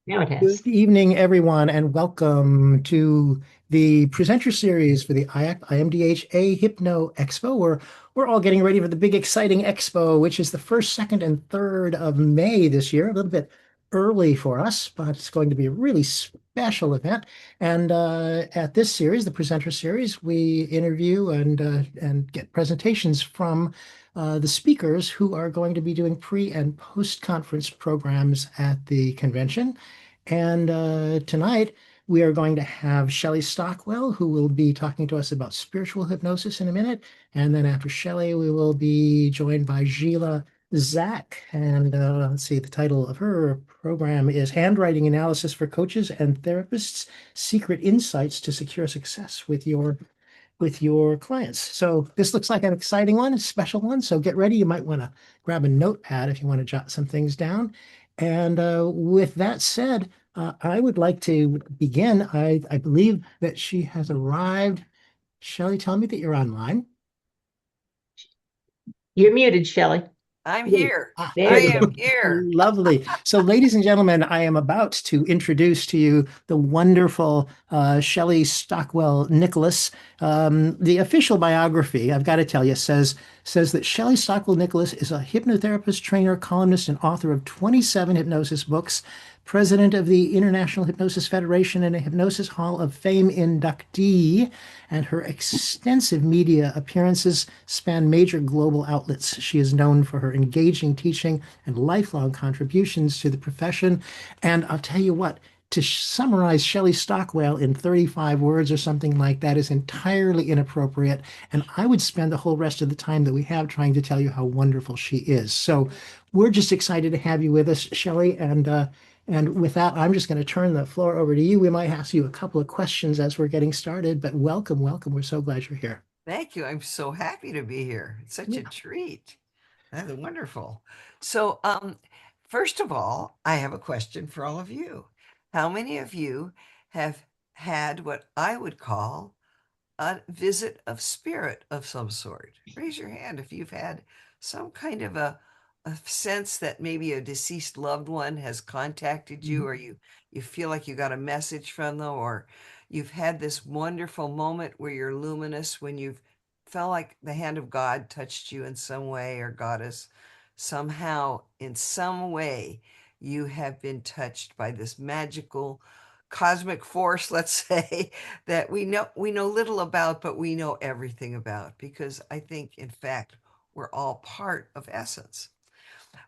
Now it has. Good evening, everyone, and welcome to the presenter series for the IMDHA Hypno Expo. We're all getting ready for the big, exciting expo, which is the 1st, 2nd, and 3rd of May this year. A little bit early for us, but it's going to be a really special event. And at this series, the presenter series, we interview and get presentations from the speakers who are going to be doing pre and post conference programs at the convention. And tonight we are going to have Shelley Stockwell, who will be talking to us about spiritual hypnosis in a minute. And then after Shelley, we will be joined by Gila Zak. And let's see, the title of her program is Handwriting Analysis for Coaches and Therapists: Secret Insights to Secure Success with your clients. So this looks like an exciting one, a special one. So get ready. You might want to grab a notepad if you want to jot some things down. And with that said, I would like to begin. I believe that she has arrived. Shelley, tell me that you're online. You're muted, Shelley. I'm Great. here. There I you am go. here. Lovely. So, ladies and gentlemen, I am about to introduce to you the wonderful Shelley Stockwell Nicholas. The official biography, I've got to tell you, says that Shelley Stockwell Nicholas is a hypnotherapist, trainer, columnist, and author of 27 hypnosis books, president of the International Hypnosis Federation, and a Hypnosis Hall of Fame inductee. And her extensive media appearances span major global outlets. She is known for her engaging teaching and lifelong contributions to the profession. And I'll tell you what, to summarize Shelley Stockwell in 35 words or something like that is entirely inappropriate. And I would spend the whole rest of the time that we have trying to tell you how wonderful she is. So we're just excited to have you with us, Shelley. And with that, I'm just going to turn the floor over to you. We might ask you a couple of questions as we're getting started, but welcome, welcome. We're so glad you're here. Thank you. I'm so happy to be here. It's such a Yeah. treat. That's wonderful. So, first of all, I have a question for all of you. How many of you have had what I would call a visit of spirit of some sort? Raise your hand if you've had some kind of a sense that maybe a deceased loved one has contacted you, Mhm. or you feel like you got a message from them, or you've had this wonderful moment where you're luminous, when you've felt like the hand of God touched you in some way, or God has somehow in some way you have been touched by this magical cosmic force, let's say, that we know little about, but we know everything about, because I think, in fact, we're all part of essence.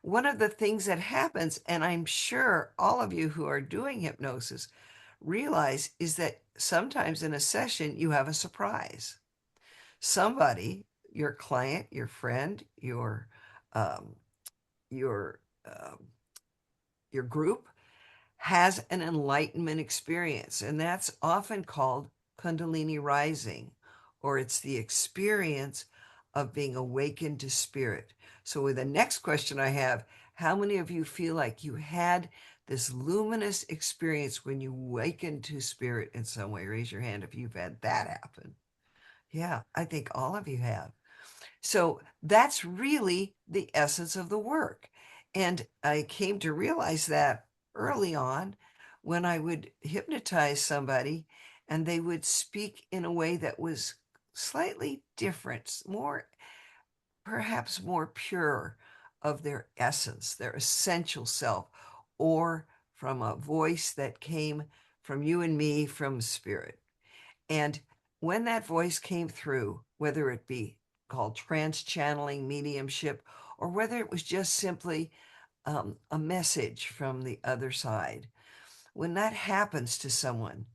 One of the things that happens, and I'm sure all of you who are doing hypnosis realize, is that sometimes in a session you have a surprise. Somebody, your client, your friend, um, your um, your group, has an enlightenment experience, and that's often called Kundalini rising, or it's the experience of being awakened to spirit. So, with the next question I have, how many of you feel like you had this luminous experience when you awakened to spirit in some way? Raise your hand if you've had that happen. Yeah, I think all of you have. So that's really the essence of the work. And I came to realize that early on, when I would hypnotize somebody and they would speak in a way that was slightly different, more, perhaps more pure of their essence, their essential self, or from a voice that came from you and me, from spirit. And when that voice came through, whether it be called trance channeling, mediumship, or whether it was just simply a message from the other side, when that happens to someone,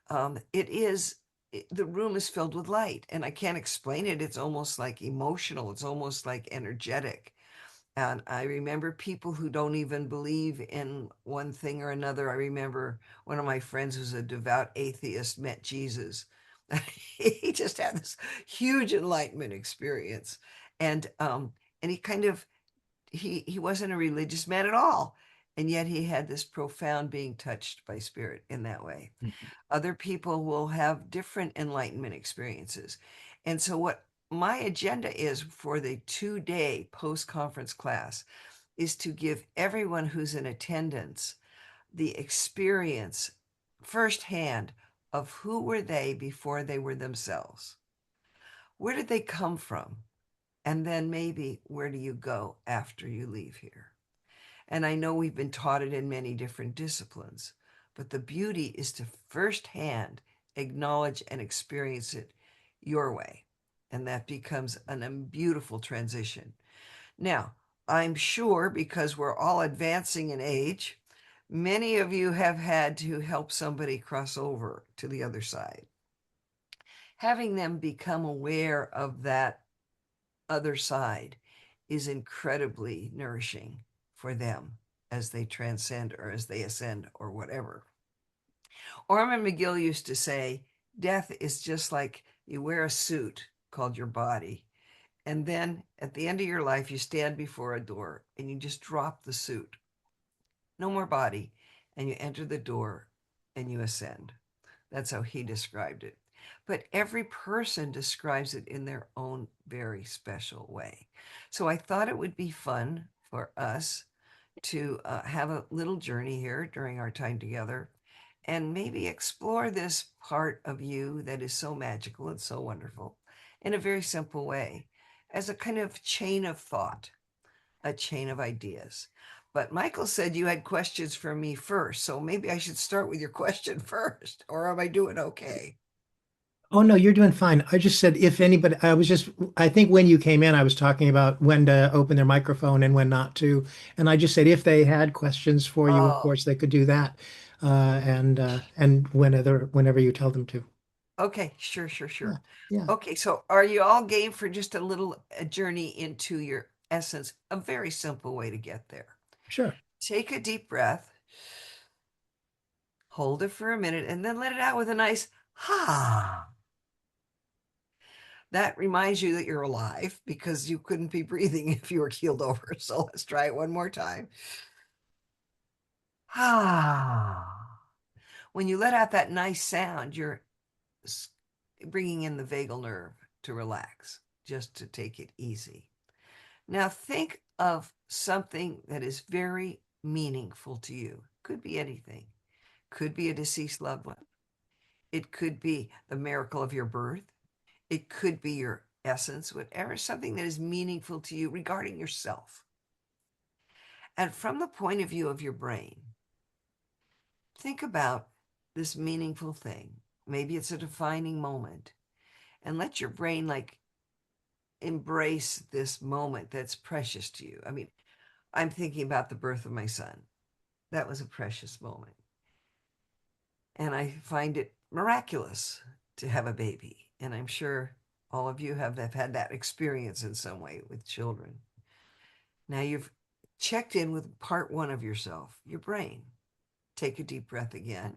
the room is filled with light. And I can't explain it. It's almost like emotional, it's almost like energetic. And I remember people who don't even believe in one thing or another. I remember one of my friends who's a devout atheist met Jesus. He just had this huge enlightenment experience. And he kind of he wasn't a religious man at all. And yet he had this profound being touched by spirit in that way. Other people will have different enlightenment experiences. And so, what my agenda is for the 2 day post conference class is to give everyone who's in attendance the experience firsthand of who were they before they were themselves. Where did they come from? And then maybe where do you go after you leave here? And I know we've been taught it in many different disciplines, but the beauty is to firsthand acknowledge and experience it your way. And that becomes a beautiful transition. Now, I'm sure because we're all advancing in age, many of you have had to help somebody cross over to the other side. Having them become aware of that other side is incredibly nourishing for them as they transcend or as they ascend or whatever. Orman McGill used to say, death is just like you wear a suit called your body. And then at the end of your life, you stand before a door and you just drop the suit. No more body. And you enter the door and you ascend. That's how he described it. But every person describes it in their own very special way. So I thought it would be fun for us to have a little journey here during our time together and maybe explore this part of you that is so magical and so wonderful in a very simple way as a kind of chain of thought, a chain of ideas. But Michael said you had questions for me first, so maybe I should start with your question first, or am I doing okay? Oh no, you're doing fine. I just said if anybody, I think when you came in, I was talking about when to open their microphone and when not to. And I just said if they had questions for you, of Oh, course, they could do that. And whenever you tell them to. okay, sure, sure, Yeah, sure. yeah, Okay, so are you all game for just a little journey into your essence? A very simple way to get there. sure. Take a deep breath, hold it for a minute, and then let it out with a nice ha. That reminds you that you're alive because you couldn't be breathing if you were keeled over. So let's try it one more time. Ha. When you let out that nice sound, you're bringing in the vagal nerve to relax, just to take it easy. Now think of something that is very meaningful to you. Could be anything. Could be a deceased loved one. It could be the miracle of your birth. It could be your essence, whatever, something that is meaningful to you regarding yourself. And from the point of view of your brain, think about this meaningful thing. Maybe it's a defining moment. And let your brain like embrace this moment that's precious to you. I mean, I'm thinking about the birth of my son. That was a precious moment. And I find it miraculous to have a baby. And I'm sure all of you have had that experience in some way with children. Now you've checked in with part one of yourself, your brain. Take a deep breath again.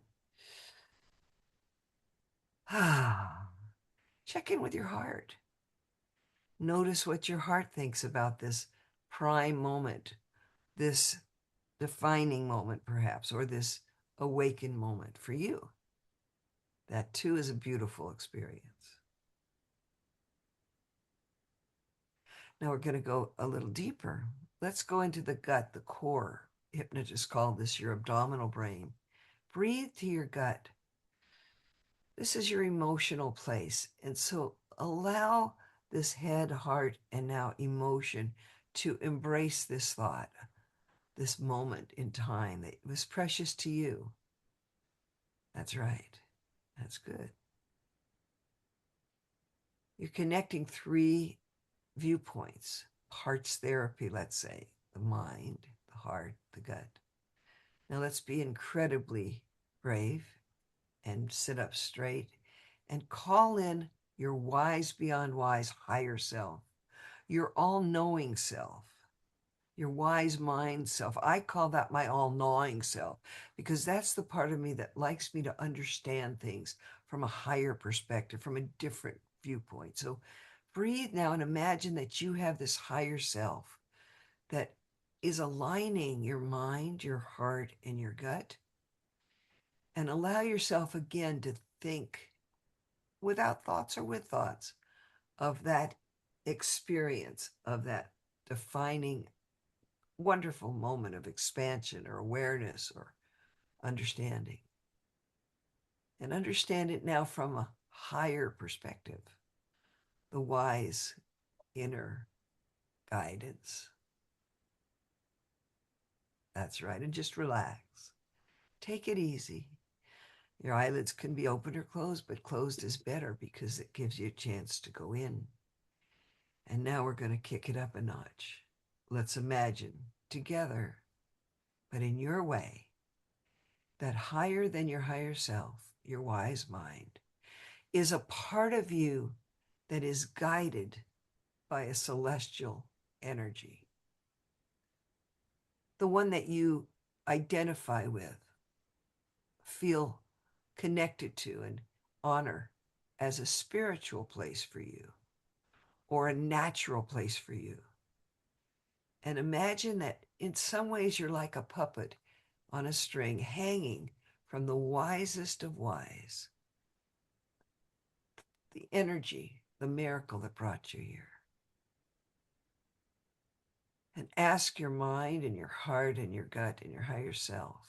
Check in with your heart. Notice what your heart thinks about this prime moment, this defining moment, perhaps, or this awakened moment for you. That too is a beautiful experience. Now we're going to go a little deeper. Let's go into the gut, the core. Hypnotists call this your abdominal brain. Breathe to your gut. This is your emotional place. And so allow this head, heart, and now emotion to embrace this thought, this moment in time that was precious to you. That's right. That's good. You're connecting three viewpoints, parts therapy, let's say, the mind, the heart, the gut. Now let's be incredibly brave and sit up straight and call in your wise beyond wise higher self, your all-knowing self, your wise mind self. I call that my all-knowing self because that's the part of me that likes me to understand things from a higher perspective, from a different viewpoint. So breathe now and imagine that you have this higher self that is aligning your mind, your heart, and your gut. And allow yourself again to think without thoughts or with thoughts of that experience, of that defining, wonderful moment of expansion or awareness or understanding. And understand it now from a higher perspective, the wise inner guidance. That's right. And just relax. Take it easy. Your eyelids can be open or closed, but closed is better because it gives you a chance to go in. And now we're going to kick it up a notch. Let's imagine together, but in your way, that higher than your higher self, your wise mind, is a part of you that is guided by a celestial energy, the one that you identify with, feel connected to, and honor as a spiritual place for you or a natural place for you. And imagine that in some ways you're like a puppet on a string hanging from the wisest of wise, the energy, the miracle that brought you here. And ask your mind and your heart and your gut and your higher self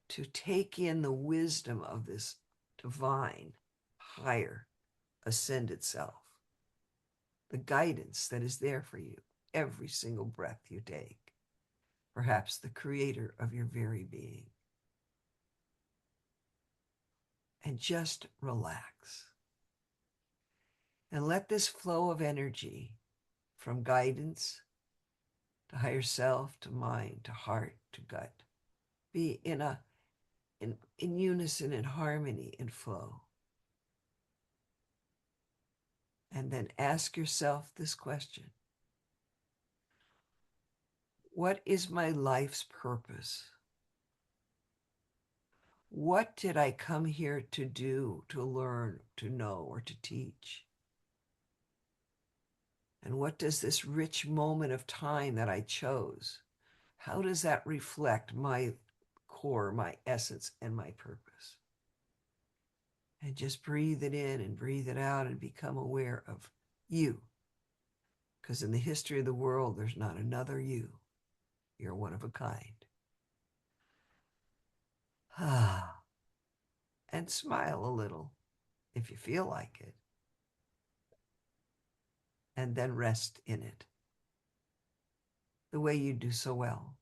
to take in the wisdom of this divine, higher, ascended self, the guidance that is there for you every single breath you take, perhaps the creator of your very being. And just relax. And let this flow of energy from guidance to higher self, to mind, to heart, to gut, be in unison, in harmony, in flow. And then ask yourself this question: what is my life's purpose? What did I come here to do, to learn, to know, or to teach? And what does this rich moment of time that I chose, how does that reflect my core, my essence, and my purpose? And just breathe it in and breathe it out and become aware of you. Because in the history of the world, there's not another you. You're one of a kind. Ah, and smile a little if you feel like it. And then rest in it the way you do so well.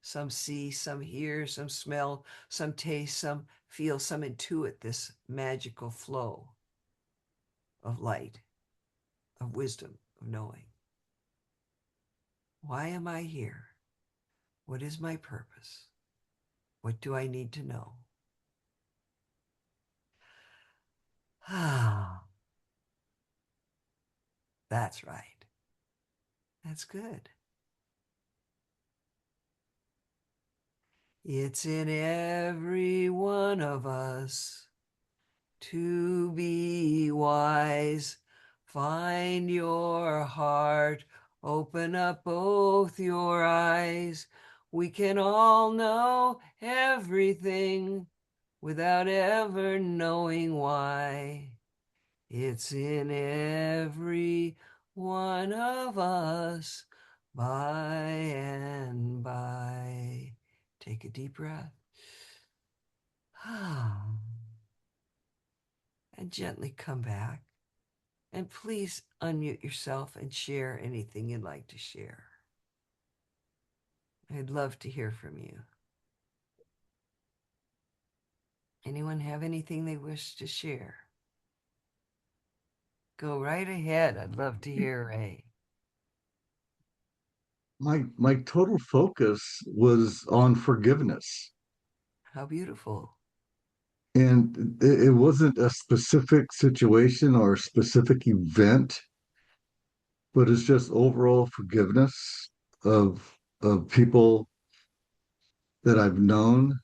Some see, some hear, some smell, some taste, some feel, some intuit this magical flow of light, of wisdom, of knowing. Why am I here? What is my purpose? What do I need to know? Ah, that's right. That's good. It's in every one of us to be wise. Find your heart, open up both your eyes. We can all know everything without ever knowing why. It's in every one of us by and by. Take a deep breath. And gently come back. And please unmute yourself and share anything you'd like to share. I'd love to hear from you. Anyone have anything they wish to share? Go right ahead. I'd love to hear, Ray. My total focus was on forgiveness. How beautiful. And it wasn't a specific situation or a specific event, but it's just overall forgiveness of people that I've known,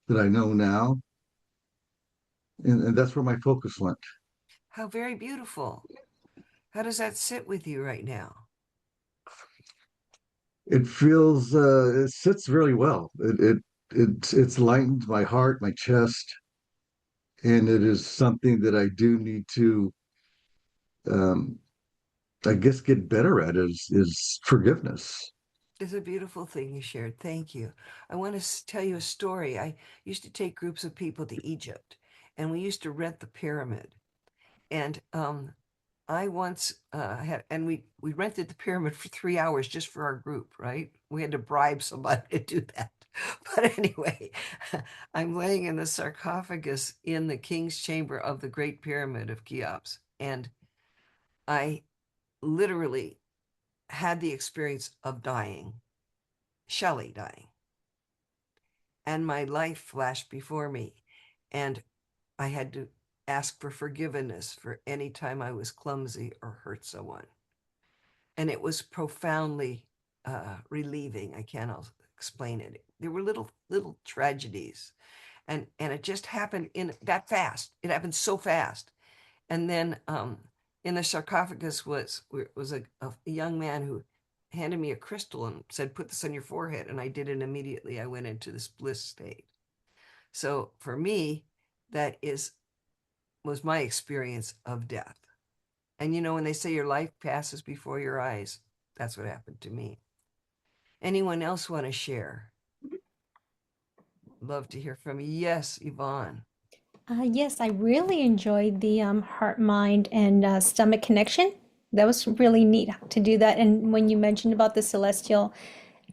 that I know now. And that's where my focus went. How very beautiful. How does that sit with you right now? It sits really well. It's lightened my heart, my chest, and it is something that I do need to um I guess get better at is forgiveness. It's a beautiful thing you shared. Thank you. I want to tell you a story. I used to take groups of people to Egypt, and we used to rent the pyramid. And I once had, and we rented the pyramid for 3 hours just for our group, right? We had to bribe somebody to do that. But anyway, I'm laying in the sarcophagus in the king's chamber of the Great Pyramid of Cheops, and I literally had the experience of dying, Shelley dying, and my life flashed before me, and I had to ask for forgiveness for any time I was clumsy or hurt someone. And it was profoundly relieving. I cannot explain it. There were little tragedies, and it just happened in that fast. It happened so fast. And then in the sarcophagus was a young man who handed me a crystal and said, "Put this on your forehead," and I did it immediately. I went into this bliss state. So for me, that was my experience of death. And when they say your life passes before your eyes, that's what happened to me. Anyone else want to share? Love to hear from you. Yes, Yvonne. Yes, I really enjoyed the heart, mind, and stomach connection. That was really neat to do that. And when you mentioned about the celestial,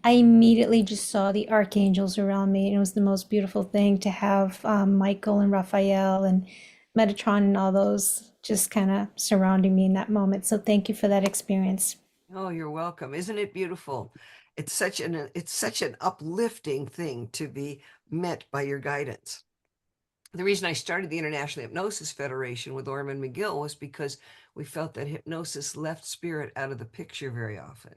I immediately just saw the archangels around me. And it was the most beautiful thing to have Michael and Raphael and Metatron and all those just kind of surrounding me in that moment. So thank you for that experience. Oh, you're welcome. Isn't it beautiful? It's such an uplifting thing to be met by your guidance. The reason I started the International Hypnosis Federation with Orman McGill was because we felt that hypnosis left spirit out of the picture very often.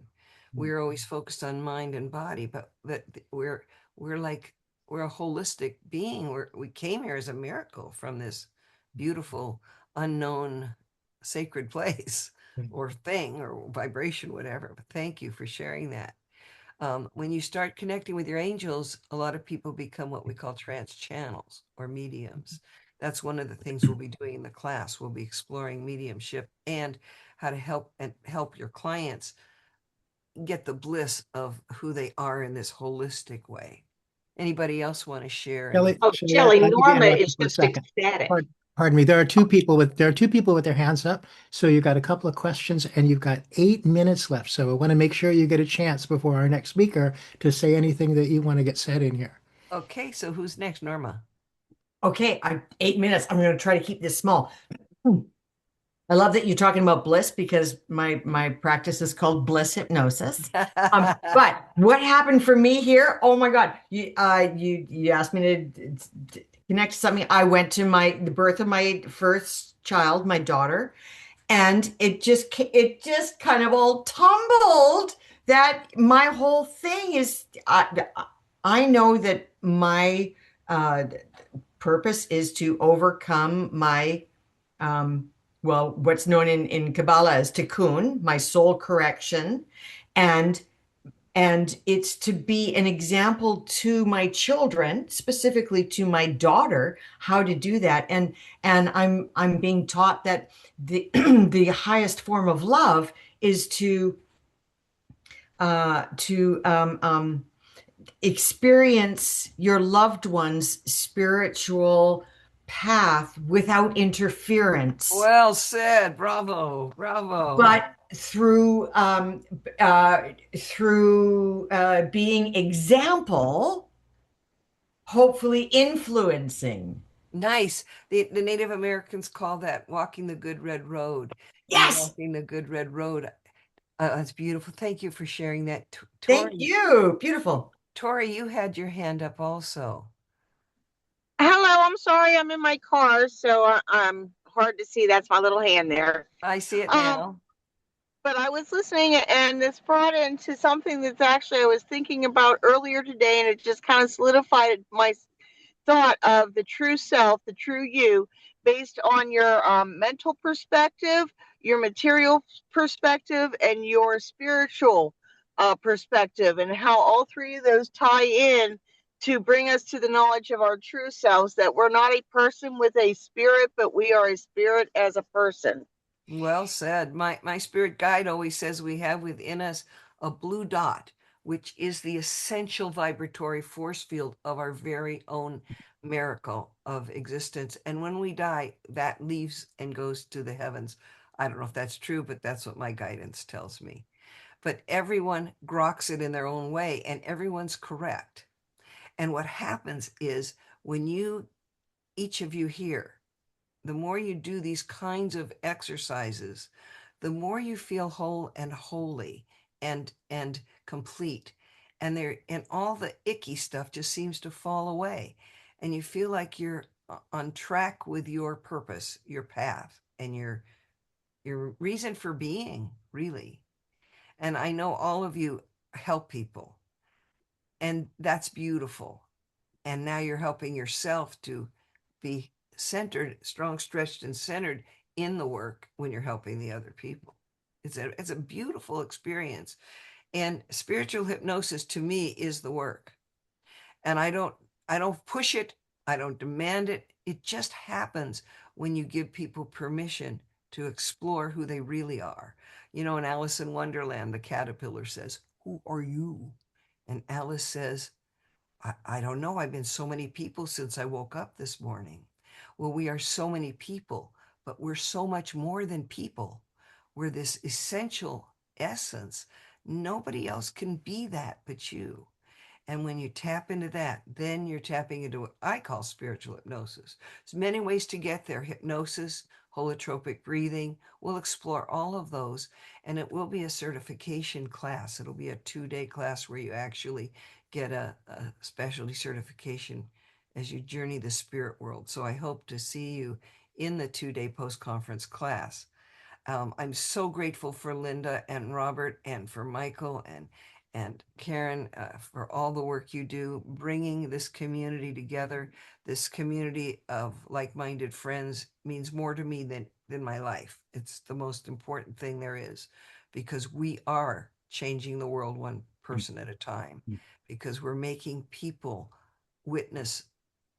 We're always focused on mind and body, but that we're like we're a holistic being. We came here as a miracle from this beautiful, unknown, sacred place or thing or vibration, whatever. But thank you for sharing that. When you start connecting with your angels, a lot of people become what we call trance channels or mediums. That's one of the things we'll be doing in the class. We'll be exploring mediumship and how to help your clients get the bliss of who they are in this holistic way. Anybody else want to share Shelley, any? Oh, Shelley, Shelley, I need to Norma interrupt you is for a just second. ecstatic. Pardon me. There are two people with their hands up. So you've got a couple of questions and you've got 8 minutes left. So I want to make sure you get a chance before our next speaker to say anything that you want to get said in here. Okay, so who's next, Norma? Okay, 8 minutes. I'm going to try to keep this small. I love that you're talking about bliss because my practice is called bliss hypnosis. But what happened for me here? Oh my God! You asked me to connect to something. I went to the birth of my first child, my daughter, and it just kind of all tumbled. That my whole thing is I know that my purpose is to overcome my what's known in Kabbalah as tikkun, my soul correction, and it's to be an example to my children, specifically to my daughter, how to do that. And I'm being taught that the the highest form of love is to experience your loved one's spiritual path without interference. Well said. Bravo. Bravo. But through being example, hopefully influencing. Nice. The Native Americans call that walking the good red road. You're Yes, walking the good red road. That's beautiful. Thank you for sharing that. thank Tori, you. Beautiful. Tori, you had your hand up also. Hello, I'm sorry, I'm in my car, so I'm hard to see. That's my little hand there. I see it Um, now. but I was listening, and this brought into something that's actually I was thinking about earlier today, and it just kind of solidified my thought of the true self, the true you, based on your mental perspective, your material perspective, and your spiritual perspective, and how all three of those tie in to bring us to the knowledge of our true selves, that we're not a person with a spirit, but we are a spirit as a person. Well said. My spirit guide always says we have within us a blue dot, which is the essential vibratory force field of our very own miracle of existence. And when we die, that leaves and goes to the heavens. I don't know if that's true, but that's what my guidance tells me. But everyone groks it in their own way, and everyone's correct. And what happens is when each of you here, the more you do these kinds of exercises, the more you feel whole and holy and complete. And all the icky stuff just seems to fall away. And you feel like you're on track with your purpose, your path, and your reason for being, really. And I know all of you help people, and that's beautiful. And now you're helping yourself to be centered, strong, stretched, and centered in the work when you're helping the other people. It's a beautiful experience. And spiritual hypnosis to me is the work. And I don't push it, I don't demand it. It just happens when you give people permission to explore who they really are. You know, in Alice in Wonderland, the caterpillar says, "Who are you?" And Alice says, I don't know. I've been so many people since I woke up this morning. Well, we are so many people, but we're so much more than people. We're this essential essence. Nobody else can be that but you. And when you tap into that, then you're tapping into what I call spiritual hypnosis. There's many ways to get there. Hypnosis, holotropic breathing. We'll explore all of those. And it will be a certification class. It'll be a 2-day class where you actually get a specialty certification as you journey the spirit world. So I hope to see you in the 2-day post-conference class. I'm so grateful for Linda and Robert and for Michael and Karen for all the work you do, bringing this community together. This community of like-minded friends means more to me than my life. It's the most important thing there is, because we are changing the world one person at a time, because we're making people witness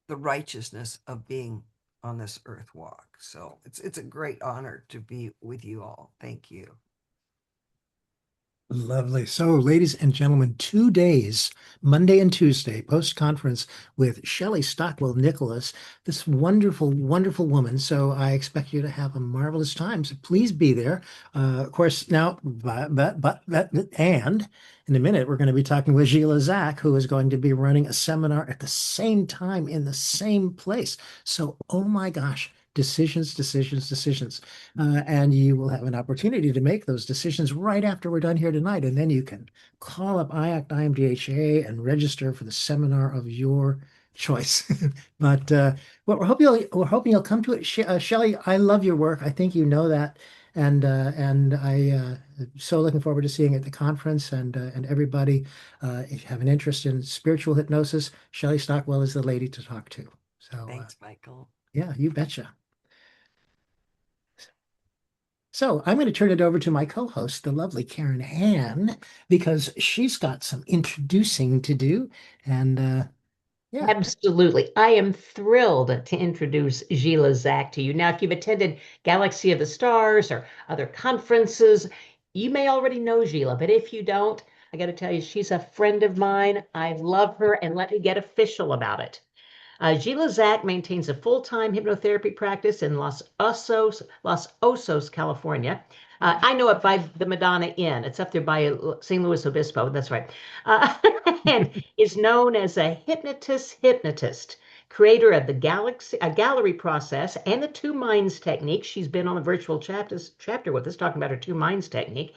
the righteousness of being on this earth walk. So it's a great honor to be with you all. Thank you. Lovely. So, ladies and gentlemen, 2 days, Monday and Tuesday, post-conference with Shelley Stockwell Nicholas, this wonderful, wonderful woman. So I expect you to have a marvelous time. So please be there. Of course, now, and in a minute, we're going to be talking with Gila Zak, who is going to be running a seminar at the same time in the same place. So, oh my gosh. Decisions, decisions, decisions. And you will have an opportunity to make those decisions right after we're done here tonight. And then you can call up IACT IMDHA and register for the seminar of your choice. But well, we're hoping you'll come to it. Shelley, I love your work. I think you know that. And I so looking forward to seeing you at the conference, and everybody, if you have an interest in spiritual hypnosis, Shelley Stockwell is the lady to talk to. So Thanks, Michael. yeah, you betcha. So I'm going to turn it over to my co-host, the lovely Karen Ann, because she's got some introducing to do. And yeah, Absolutely. I am thrilled to introduce Gila Zak to you. Now, if you've attended Galaxy of the Stars or other conferences, you may already know Gila, but if you don't, I got to tell you, she's a friend of mine. I love her, and let me get official about it. Gila Zak maintains a full-time hypnotherapy practice in Los Osos, California. I know it by the Madonna Inn. It's up there by St. Louis Obispo. That's right. And is known as a hypnotist, creator of the gallery process and the two minds technique. She's been on the virtual chapter with us talking about her two minds technique.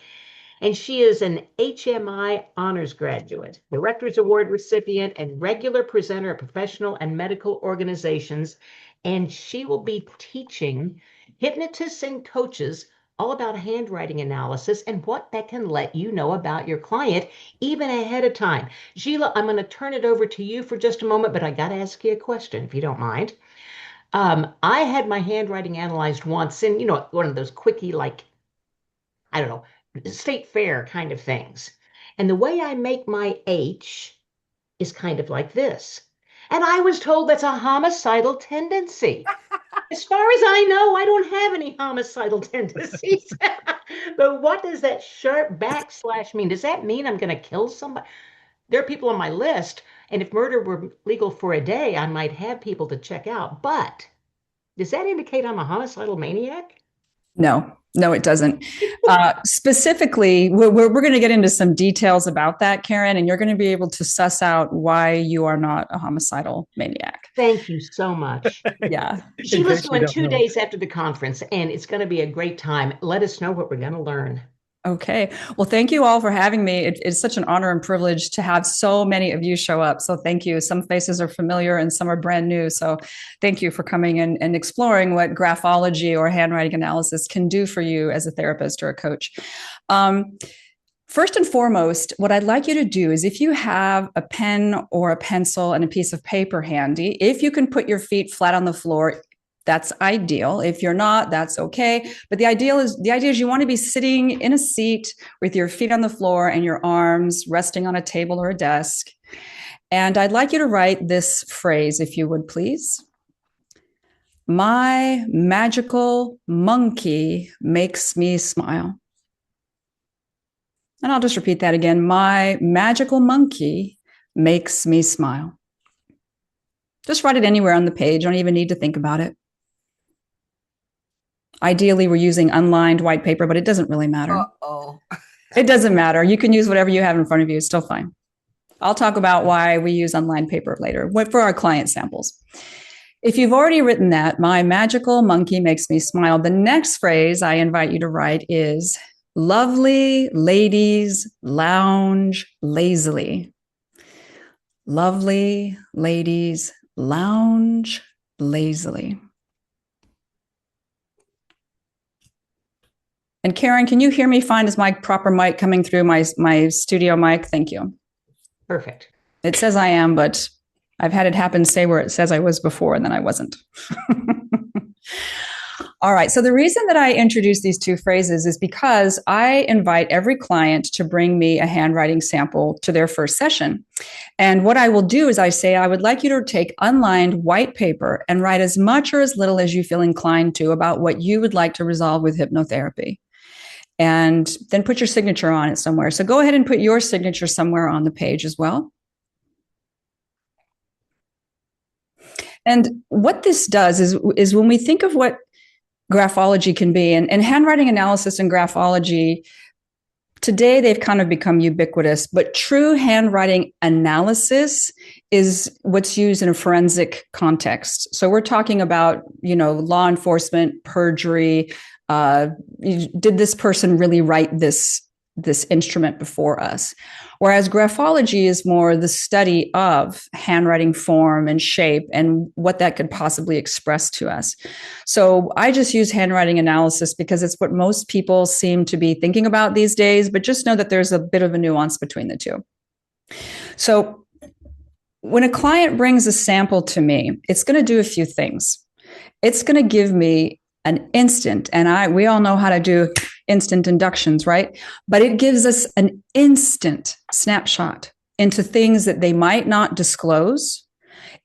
And she is an HMI honors graduate, Director's Award recipient, and regular presenter at professional and medical organizations. And she will be teaching hypnotists and coaches all about handwriting analysis and what that can let you know about your client even ahead of time. Gila, I'm going to turn it over to you for just a moment, but I got to ask you a question if you don't mind. I had my handwriting analyzed once in, one of those quickie, like, I don't know, state fair kind of things. And the way I make my H is kind of like this. And I was told that's a homicidal tendency. As far as I know, I don't have any homicidal tendencies. But what does that sharp backslash mean? Does that mean I'm going to kill somebody? There are people on my list, and if murder were legal for a day, I might have people to check out. But does that indicate I'm a homicidal maniac? No, it doesn't. Specifically, we're going to get into some details about that, Karen, and you're going to be able to suss out why you are not a homicidal maniac. Thank you so much. Yeah. Sheila's doing 2 days after the conference, and it's going to be a great time. Let us know what we're going to learn. Okay. Well, thank you all for having me. It's such an honor and privilege to have so many of you show up. So thank you. Some faces are familiar and some are brand new. So thank you for coming and exploring what graphology or handwriting analysis can do for you as a therapist or a coach. First and foremost, what I'd like you to do is if you have a pen or a pencil and a piece of paper handy, if you can put your feet flat on the floor, that's ideal. If you're not, that's okay. But the idea is you want to be sitting in a seat with your feet on the floor and your arms resting on a table or a desk. And I'd like you to write this phrase, if you would, please. My magical monkey makes me smile. And I'll just repeat that again. My magical monkey makes me smile. Just write it anywhere on the page. You don't even need to think about it. Ideally, we're using unlined white paper, but it doesn't really matter. Uh-oh. It doesn't matter. You can use whatever you have in front of you. It's still fine. I'll talk about why we use unlined paper later for our client samples. If you've already written that, my magical monkey makes me smile, the next phrase I invite you to write is, lovely ladies lounge lazily. Lovely ladies lounge lazily. And Karen, can you hear me fine? Is my proper mic coming through my studio mic? Thank you. Perfect. It says I am, but I've had it happen, say where it says I was before, and then I wasn't. All right. So the reason that I introduce these two phrases is because I invite every client to bring me a handwriting sample to their first session. And what I will do is I say, I would like you to take unlined white paper and write as much or as little as you feel inclined to about what you would like to resolve with hypnotherapy. And then put your signature on it somewhere. So go ahead and put your signature somewhere on the page as well. And what this does is when we think of what graphology can be, and handwriting analysis and graphology, today they've kind of become ubiquitous, but true handwriting analysis is what's used in a forensic context. So we're talking about, law enforcement, perjury. Did this person really write this instrument before us? Whereas graphology is more the study of handwriting form and shape and what that could possibly express to us. So I just use handwriting analysis because it's what most people seem to be thinking about these days, but just know that there's a bit of a nuance between the two. So when a client brings a sample to me, it's going to do a few things. It's going to give me an instant, and we all know how to do instant inductions, right? But it gives us an instant snapshot into things that they might not disclose.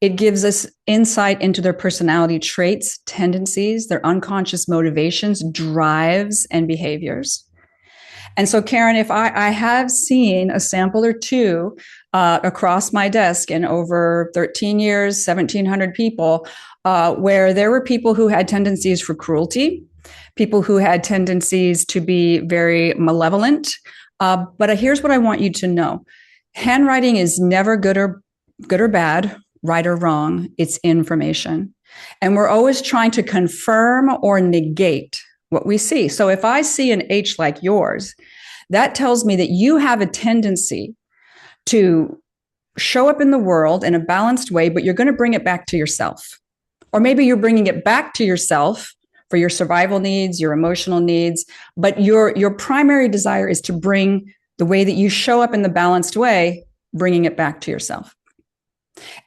It gives us insight into their personality traits, tendencies, their unconscious motivations, drives, and behaviors. And so, Karen, if I have seen a sample or two across my desk in over 13 years, 1,700 people, where there were people who had tendencies for cruelty, people who had tendencies to be very malevolent. But here's what I want you to know. Handwriting is never good or bad, right or wrong. It's information. And we're always trying to confirm or negate what we see. So if I see an H like yours, that tells me that you have a tendency to show up in the world in a balanced way, but you're going to bring it back to yourself. Or maybe you're bringing it back to yourself for your survival needs, your emotional needs, but your primary desire is to bring the way that you show up in the balanced way, bringing it back to yourself.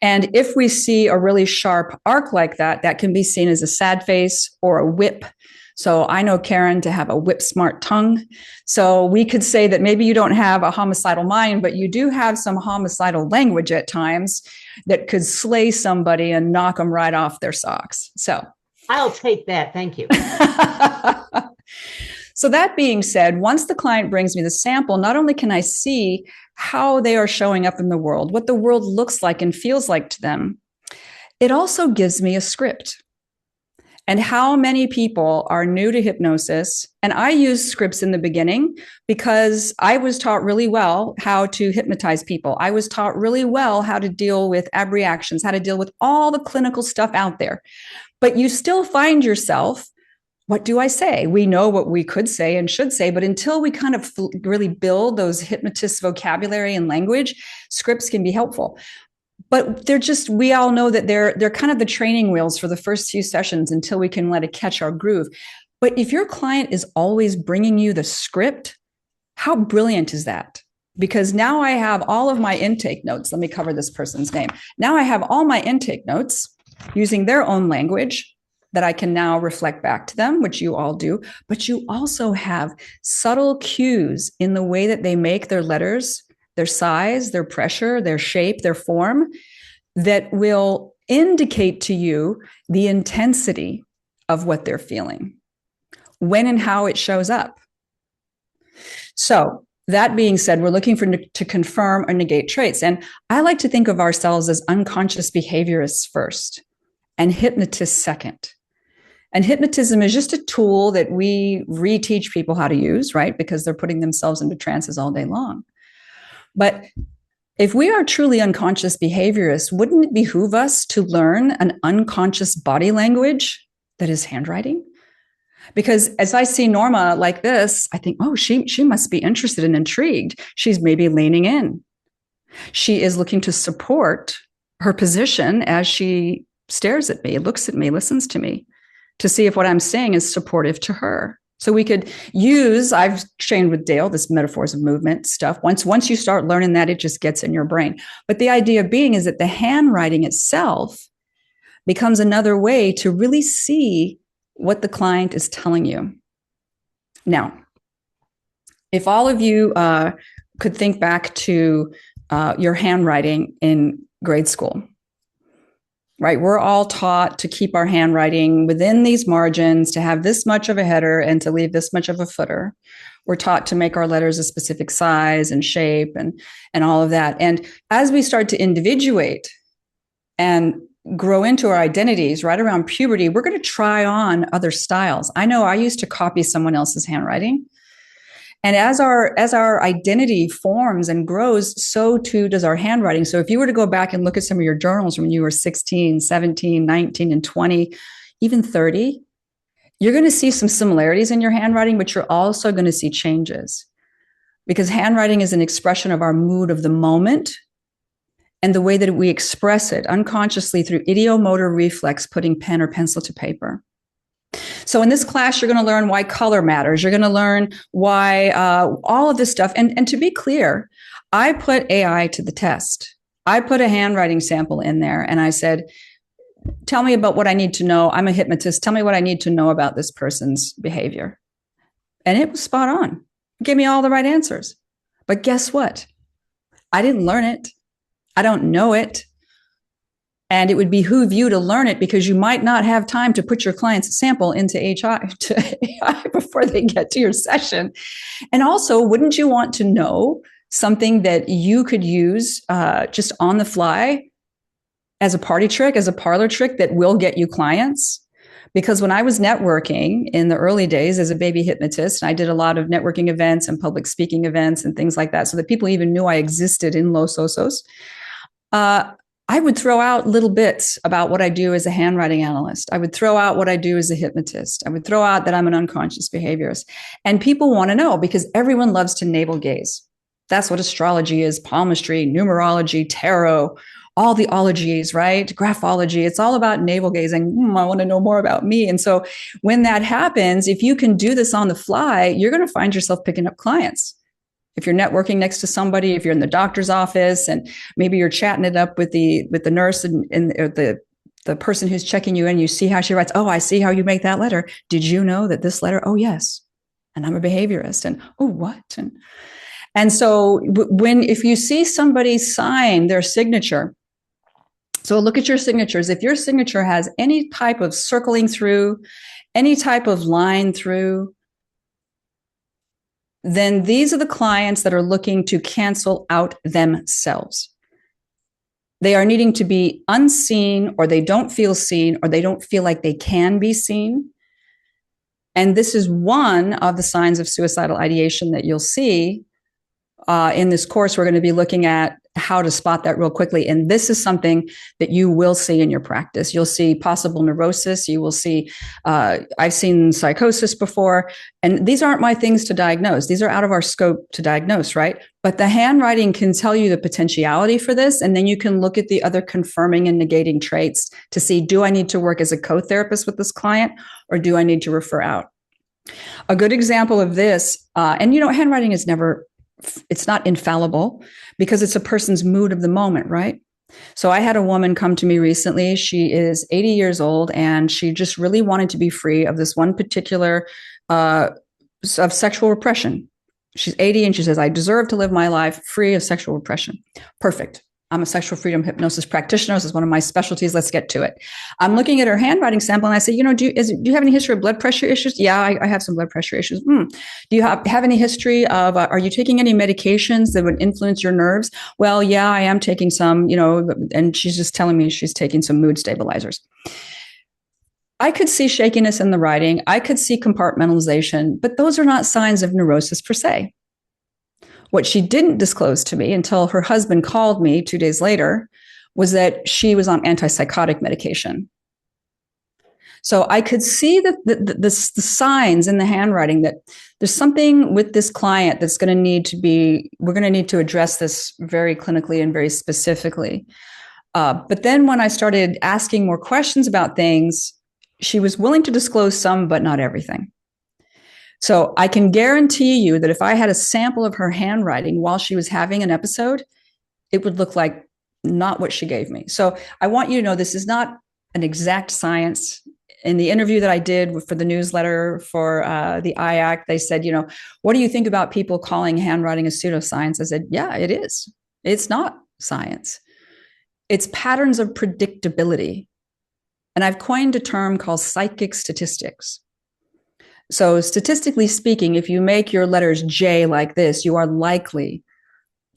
And if we see a really sharp arc like that, that can be seen as a sad face or a whip. So I know Karen to have a whip smart tongue. So we could say that maybe you don't have a homicidal mind, but you do have some homicidal language at times that could slay somebody and knock them right off their socks. So I'll take that. Thank you. So that being said, once the client brings me the sample, not only can I see how they are showing up in the world, what the world looks like and feels like to them, it also gives me a script. And how many people are new to hypnosis? And I use scripts in the beginning because I was taught really well how to hypnotize people. I was taught really well how to deal with abreactions, how to deal with all the clinical stuff out there. But you still find yourself, what do I say? We know what we could say and should say, but until we kind of really build those hypnotist vocabulary and language, scripts can be helpful. But they're just, we all know that they're kind of the training wheels for the first few sessions until we can let it catch our groove. But if your client is always bringing you the script, how brilliant is that? Because now I have all of my intake notes. Let me cover this person's name. Now I have all my intake notes using their own language that I can now reflect back to them, which you all do. But you also have subtle cues in the way that they make their letters, their size, their pressure, their shape, their form, that will indicate to you the intensity of what they're feeling, when and how it shows up. So that being said, we're looking to confirm or negate traits. And I like to think of ourselves as unconscious behaviorists first and hypnotists second. And hypnotism is just a tool that we reteach people how to use, right? Because they're putting themselves into trances all day long. But if we are truly unconscious behaviorists, wouldn't it behoove us to learn an unconscious body language that is handwriting? Because as I see Norma like this, I think, oh, she must be interested and intrigued. She's maybe leaning in. She is looking to support her position as she stares at me, looks at me, listens to me, to see if what I'm saying is supportive to her. So we could use, I've trained with Dale, this metaphors of movement stuff. Once you start learning that, it just gets in your brain. But the idea being is that the handwriting itself becomes another way to really see what the client is telling you. Now, if all of you could think back to your handwriting in grade school, right? We're all taught to keep our handwriting within these margins, to have this much of a header and to leave this much of a footer. We're taught to make our letters a specific size and shape and all of that. And as we start to individuate and grow into our identities right around puberty, we're going to try on other styles. I know I used to copy someone else's handwriting. And as our identity forms and grows, so too does our handwriting. So if you were to go back and look at some of your journals when you were 16, 17, 19, and 20, even 30, you're going to see some similarities in your handwriting, but you're also going to see changes. Because handwriting is an expression of our mood of the moment and the way that we express it unconsciously through ideomotor reflex, putting pen or pencil to paper. So in this class, you're going to learn why color matters. You're going to learn why all of this stuff. And to be clear, I put AI to the test. I put a handwriting sample in there and I said, tell me about what I need to know. I'm a hypnotist. Tell me what I need to know about this person's behavior. And it was spot on. It gave me all the right answers. But guess what? I didn't learn it. I don't know it. And it would behoove you to learn it because you might not have time to put your client's sample into AI before they get to your session. And also, wouldn't you want to know something that you could use just on the fly as a party trick, as a parlor trick that will get you clients? Because when I was networking in the early days as a baby hypnotist, and I did a lot of networking events and public speaking events and things like that, so that people even knew I existed in Los Osos, I would throw out little bits about what I do as a handwriting analyst. I would throw out what I do as a hypnotist. I would throw out that I'm an unconscious behaviorist. And people want to know because everyone loves to navel gaze. That's what astrology is, palmistry, numerology, tarot, all the ologies, right? Graphology. It's all about navel gazing. I want to know more about me. And so when that happens, if you can do this on the fly, you're going to find yourself picking up clients. If you're networking next to somebody, if you're in the doctor's office and maybe you're chatting it up with the nurse and the person who's checking you in, you see how she writes, oh, I see how you make that letter. Did you know that this letter? Oh, yes. And I'm a behaviorist. And oh, what? And so if you see somebody sign their signature So look at your signatures. If your signature has any type of circling through, any type of line through, then these are the clients that are looking to cancel out themselves. They are needing to be unseen, or they don't feel seen, or they don't feel like they can be seen. And this is one of the signs of suicidal ideation that you'll see. In this course, we're going to be looking at how to spot that real quickly. And this is something that you will see in your practice. You'll see possible neurosis. You will see, I've seen psychosis before. And these aren't my things to diagnose. These are out of our scope to diagnose, right? But the handwriting can tell you the potentiality for this. And then you can look at the other confirming and negating traits to see, do I need to work as a co-therapist with this client, or do I need to refer out? A good example of this, and handwriting is never, it's not infallible because it's a person's mood of the moment, right? So I had a woman come to me recently. She is 80 years old, and she just really wanted to be free of this one particular of sexual repression. She's 80 and she says, I deserve to live my life free of sexual repression. Perfect. I'm a sexual freedom hypnosis practitioner. This is one of my specialties. Let's get to it. I'm looking at her handwriting sample and I say, do you have any history of blood pressure issues? Yeah, I have some blood pressure issues. Do you have any history of, are you taking any medications that would influence your nerves? Well, yeah, I am taking some, and she's just telling me she's taking some mood stabilizers. I could see shakiness in the writing. I could see compartmentalization, but those are not signs of neurosis per se. What she didn't disclose to me until her husband called me 2 days later was that she was on antipsychotic medication. So I could see that the signs in the handwriting that there's something with this client that's going to need to be, we're going to need to address this very clinically and very specifically. But then when I started asking more questions about things, she was willing to disclose some, but not everything. So I can guarantee you that if I had a sample of her handwriting while she was having an episode, it would look like not what she gave me. So I want you to know this is not an exact science. In the interview that I did for the newsletter for the IAC, they said, what do you think about people calling handwriting a pseudoscience? I said, yeah, it is. It's not science. It's patterns of predictability. And I've coined a term called psychic statistics. So statistically speaking, if you make your letters J like this, you are likely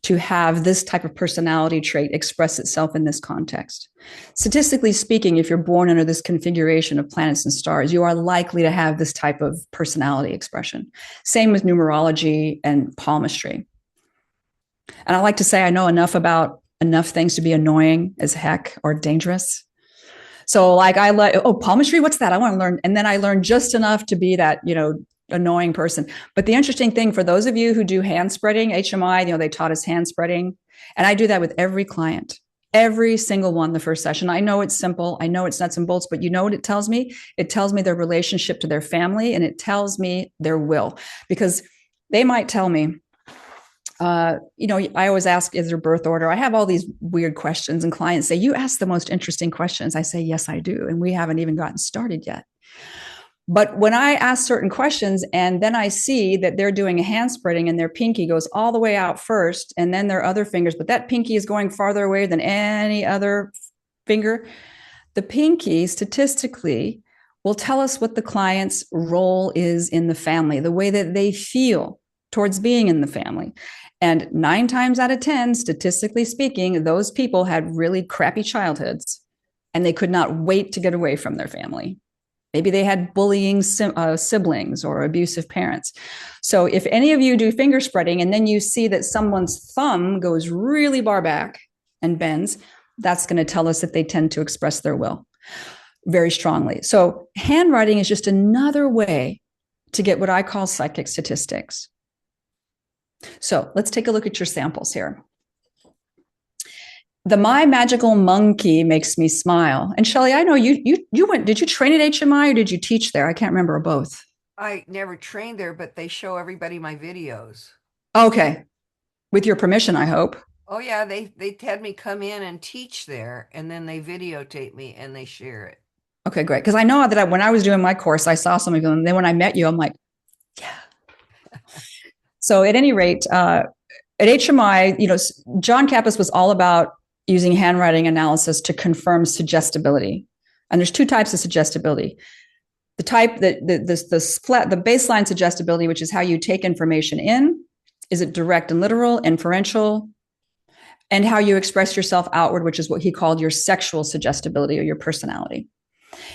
to have this type of personality trait express itself in this context. Statistically speaking, if you're born under this configuration of planets and stars, you are likely to have this type of personality expression. Same with numerology and palmistry. And I like to say I know enough about enough things to be annoying as heck or dangerous. So like palmistry, what's that? I want to learn. And then I learned just enough to be that, annoying person. But the interesting thing for those of you who do hand spreading, HMI, they taught us hand spreading. And I do that with every client, every single one, the first session. I know it's simple. I know it's nuts and bolts, but you know what it tells me? It tells me their relationship to their family, and it tells me their will, because they might tell me, I always ask, is there birth order? I have all these weird questions, and clients say, you ask the most interesting questions. I say, yes, I do. And we haven't even gotten started yet. But when I ask certain questions and then I see that they're doing a hand spreading and their pinky goes all the way out first, and then their other fingers, but that pinky is going farther away than any other finger, the pinky statistically will tell us what the client's role is in the family, the way that they feel towards being in the family. And 9 times out of 10, statistically speaking, those people had really crappy childhoods and they could not wait to get away from their family. Maybe they had bullying siblings or abusive parents. So if any of you do finger spreading and then you see that someone's thumb goes really far back and bends, that's going to tell us that they tend to express their will very strongly. So handwriting is just another way to get what I call psychic statistics. So let's take a look at your samples here. The My Magical Monkey makes me smile. And Shelley, I know you went, did you train at HMI or did you teach there? I can't remember, or both. I never trained there, but they show everybody my videos. Okay. With your permission, I hope. Oh yeah, they had me come in and teach there, and then they videotape me and they share it. Okay, great. Because I know that when I was doing my course, I saw some of them, and then when I met you, I'm like, yeah. So at any rate, at HMI, John Kappas was all about using handwriting analysis to confirm suggestibility. And there's two types of suggestibility. The type that the baseline suggestibility, which is how you take information in, is it direct and literal, inferential, and how you express yourself outward, which is what he called your sexual suggestibility or your personality.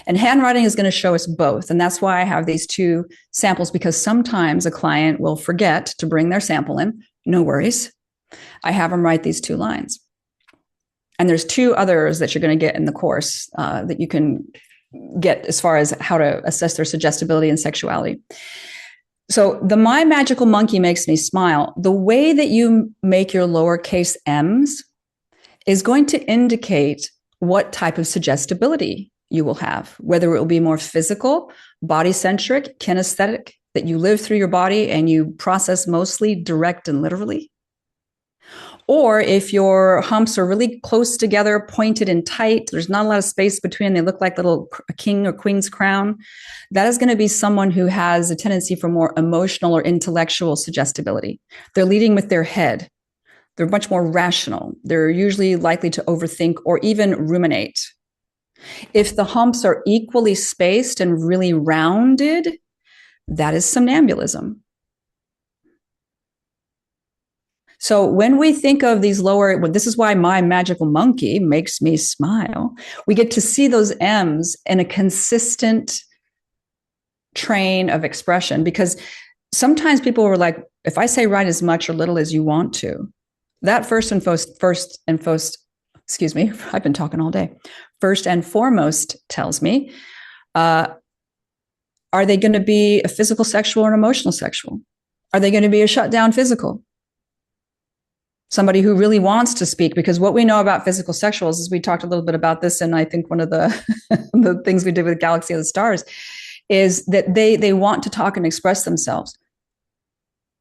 And handwriting is going to show us both. And that's why I have these two samples, because sometimes a client will forget to bring their sample in. No worries. I have them write these two lines. And there's two others that you're going to get in the course that you can get as far as how to assess their suggestibility and sexuality. So the My Magical Monkey Makes Me Smile, the way that you make your lowercase m's is going to indicate what type of suggestibility you will have, whether it will be more physical, body-centric, kinesthetic, that you live through your body and you process mostly direct and literally. Or if your humps are really close together, pointed and tight, there's not a lot of space between, they look like a king or queen's crown, that is going to be someone who has a tendency for more emotional or intellectual suggestibility. They're leading with their head. They're much more rational. They're usually likely to overthink or even ruminate. If the humps are equally spaced and really rounded, that is somnambulism. So when we think of these lower, well, this is why My Magical Monkey Makes Me Smile, we get to see those M's in a consistent train of expression, because sometimes people were like, if I say write as much or little as you want to, that first and foremost, excuse me, I've been talking all day. First and foremost tells me, are they going to be a physical sexual or an emotional sexual? Are they going to be a shutdown physical? Somebody who really wants to speak, because what we know about physical sexuals is, we talked a little bit about this, and I think one of the the things we did with Galaxy of the Stars is that they want to talk and express themselves.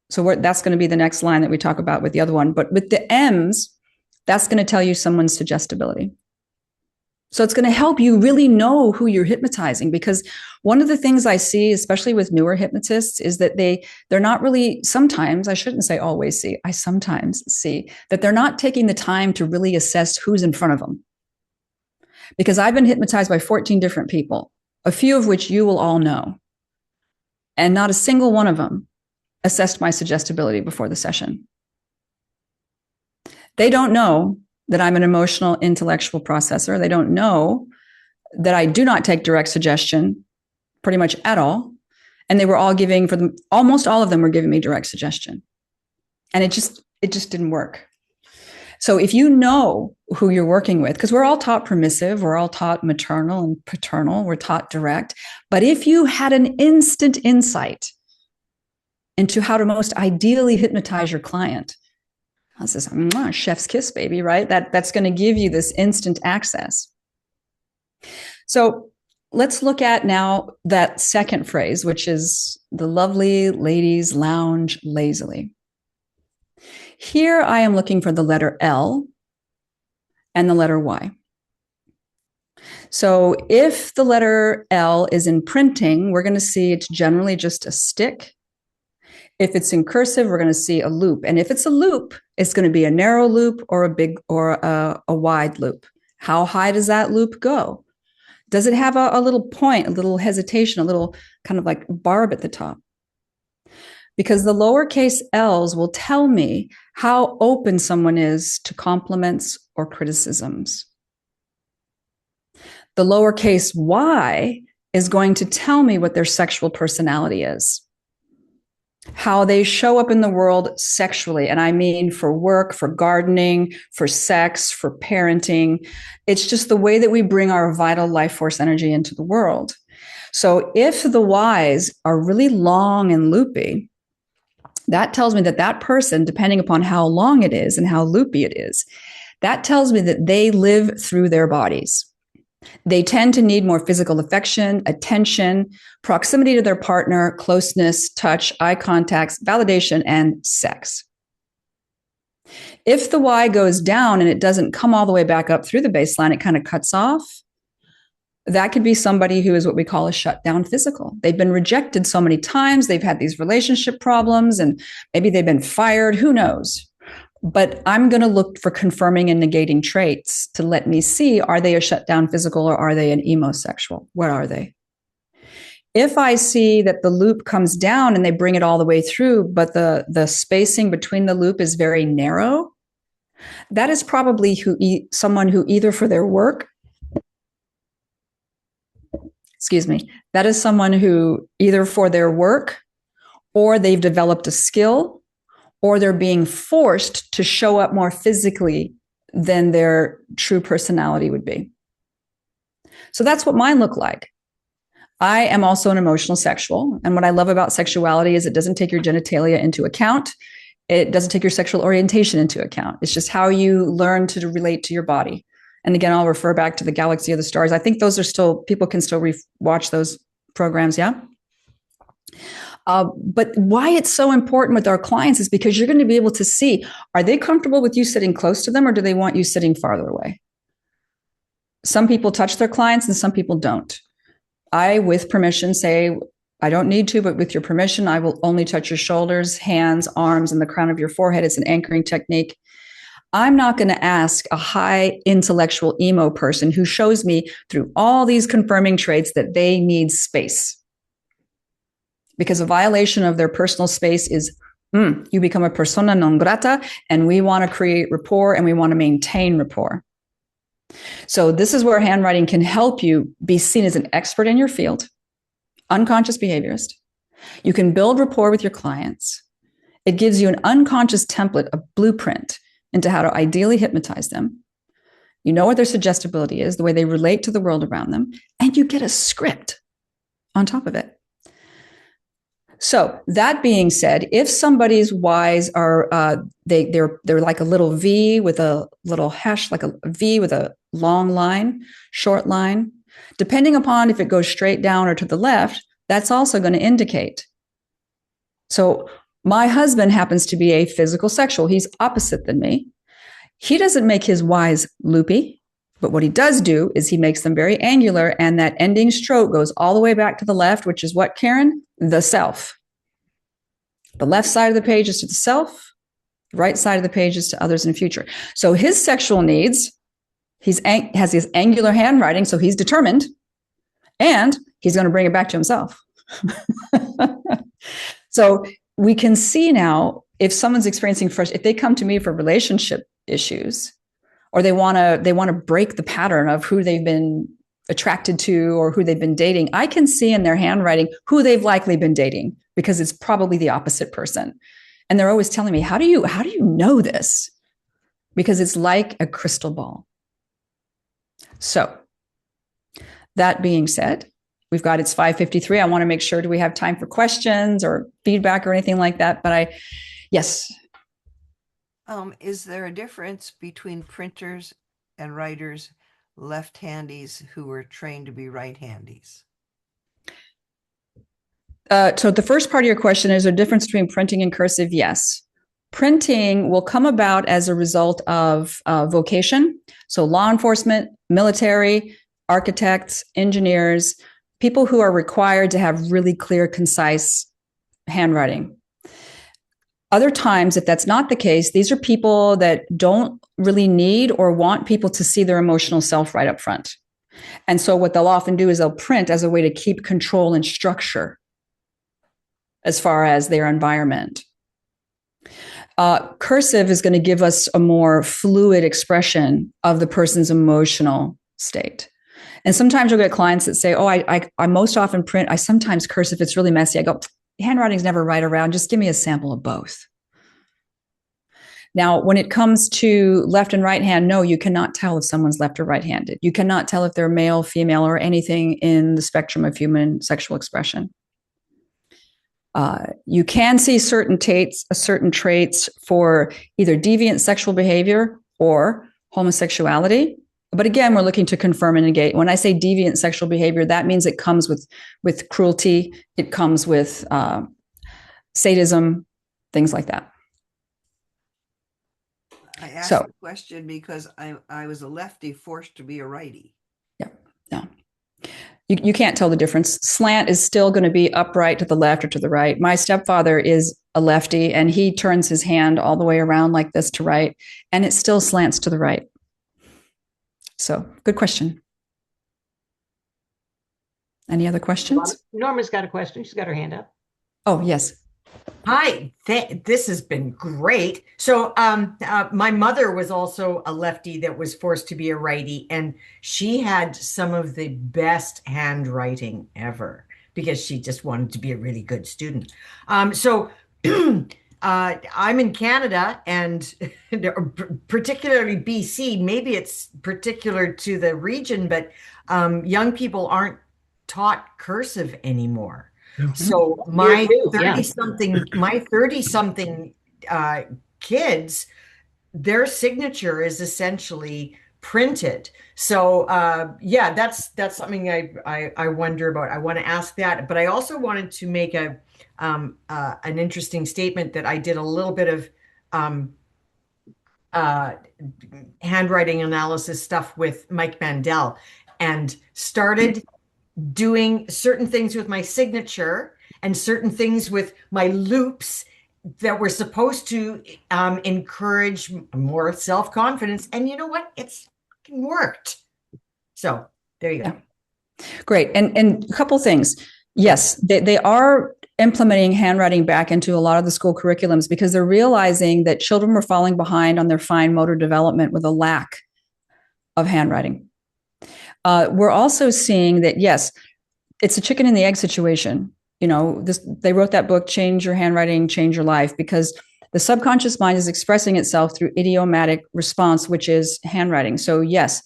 So that's going to be the next line that we talk about with the other one. But with the M's, that's going to tell you someone's suggestibility. So it's going to help you really know who you're hypnotizing, because one of the things I see, especially with newer hypnotists, is that they're not really, sometimes, I shouldn't say always see, I sometimes see that they're not taking the time to really assess who's in front of them. Because I've been hypnotized by 14 different people, a few of which you will all know. And not a single one of them assessed my suggestibility before the session. They don't know that I'm an emotional, intellectual processor. They don't know that I do not take direct suggestion pretty much at all. And they were all giving, for them, almost all of them were giving me direct suggestion. And it just didn't work. So if you know who you're working with, because we're all taught permissive, we're all taught maternal and paternal, we're taught direct. But if you had an instant insight into how to most ideally hypnotize your client, this is chef's kiss, baby, right? That's going to give you this instant access. So let's look at now that second phrase, which is the lovely ladies lounge lazily. Here I am looking for the letter L and the letter Y. So if the letter L is in printing, we're going to see it's generally just a stick. If it's in cursive, we're going to see a loop. And if it's a loop, it's going to be a narrow loop or a big or a wide loop. How high does that loop go? Does it have a little point, a little hesitation, a little kind of like barb at the top? Because the lowercase L's will tell me how open someone is to compliments or criticisms. The lowercase y is going to tell me what their sexual personality is, how they show up in the world sexually. And I mean for work, for gardening, for sex, for parenting. It's just the way that we bring our vital life force energy into the world. So if the Y's are really long and loopy, that tells me that that person, depending upon how long it is and how loopy it is, that tells me that they live through their bodies. They tend to need more physical affection, attention, proximity to their partner, closeness, touch, eye contacts, validation, and sex. If the Y goes down and it doesn't come all the way back up through the baseline, it kind of cuts off, that could be somebody who is what we call a shutdown physical. They've been rejected so many times, they've had these relationship problems, and maybe they've been fired, who knows? But I'm going to look for confirming and negating traits to let me see, are they a shutdown physical or are they an emosexual? What are they? If I see that the loop comes down and they bring it all the way through, but the spacing between the loop is very narrow, that is probably someone who either for their work, that is someone who either for their work or they've developed a skill or they're being forced to show up more physically than their true personality would be. So that's what mine look like. I am also an emotional sexual. And what I love about sexuality is it doesn't take your genitalia into account. It doesn't take your sexual orientation into account. It's just how you learn to relate to your body. And again, I'll refer back to the Galaxy of the Stars. I think those are still, people can still watch those programs. Yeah. But why it's so important with our clients is because you're going to be able to see, are they comfortable with you sitting close to them or do they want you sitting farther away? Some people touch their clients and some people don't. I, with permission, say, I don't need to, but with your permission, I will only touch your shoulders, hands, arms, and the crown of your forehead. It's an anchoring technique. I'm not going to ask a high intellectual emo person who shows me through all these confirming traits that they need space. Because a violation of their personal space is, you become a persona non grata, and we want to create rapport and we want to maintain rapport. So this is where handwriting can help you be seen as an expert in your field, unconscious behaviorist. You can build rapport with your clients. It gives you an unconscious template, a blueprint into how to ideally hypnotize them. You know what their suggestibility is, the way they relate to the world around them, and you get a script on top of it. So that being said, if somebody's Ys are they're like a little V with a little hash, like a V with a long line, short line, depending upon if it goes straight down or to the left, that's also going to indicate. So my husband happens to be a physical sexual. He's opposite than me. He doesn't make his Ys loopy, but what he does do is he makes them very angular, and that ending stroke goes all the way back to the left, which is what, Karen? The self. The left side of the page is to the self. The right side of the page is to others in the future. So his sexual needs, has his angular handwriting, so he's determined, and he's going to bring it back to himself. So we can see now if someone's experiencing if they come to me for relationship issues, or they want to break the pattern of who they've been attracted to or who they've been dating, I can see in their handwriting who they've likely been dating, because it's probably the opposite person. And they're always telling me, how do you know this? Because it's like a crystal ball. So that being said, it's 5:53. I want to make sure, do we have time for questions or feedback or anything like that? But yes. Is there a difference between printers and writers, left-handies who were trained to be right-handies? So the first part of your question, is there a difference between printing and cursive? Yes. Printing will come about as a result of vocation. So law enforcement, military, architects, engineers, people who are required to have really clear, concise handwriting. Other times, if that's not the case, these are people that don't really need or want people to see their emotional self right up front. And so what they'll often do is they'll print as a way to keep control and structure as far as their environment. Cursive is going to give us a more fluid expression of the person's emotional state. And sometimes you'll get clients that say, I most often print, I sometimes cursive, it's really messy. I go, handwriting's never right around, just give me a sample of both. Now, when it comes to left and right hand, no, you cannot tell if someone's left or right-handed. You cannot tell if they're male, female, or anything in the spectrum of human sexual expression. You can see certain traits for either deviant sexual behavior or homosexuality. But again, we're looking to confirm and negate. When I say deviant sexual behavior, that means it comes with cruelty. It comes with sadism, things like that. I asked the question because I was a lefty forced to be a righty. Yeah, no. You can't tell the difference. Slant is still going to be upright to the left or to the right. My stepfather is a lefty, and he turns his hand all the way around like this to write, and it still slants to the right. So, good question. Any other questions? Norma's got a question. She's got her hand up. Oh, yes. Hi, this has been great. So, my mother was also a lefty that was forced to be a righty, and she had some of the best handwriting ever because she just wanted to be a really good student. So, I'm in Canada, and particularly BC. Maybe it's particular to the region, but young people aren't taught cursive anymore. So my 30-something kids, their signature is essentially printed. So yeah, that's something I wonder about. I want to ask that, but I also wanted to make an interesting statement that I did a little bit of handwriting analysis stuff with Mike Mandel, and started doing certain things with my signature and certain things with my loops that were supposed to encourage more self-confidence. And you know what? It's worked. So there you go. Great. And a couple things. Yes, they are implementing handwriting back into a lot of the school curriculums because they're realizing that children were falling behind on their fine motor development with a lack of handwriting. We're also seeing that, yes, it's a chicken and the egg situation. You know, they wrote that book, Change Your Handwriting, Change Your Life, because the subconscious mind is expressing itself through idiomatic response, which is handwriting. So yes,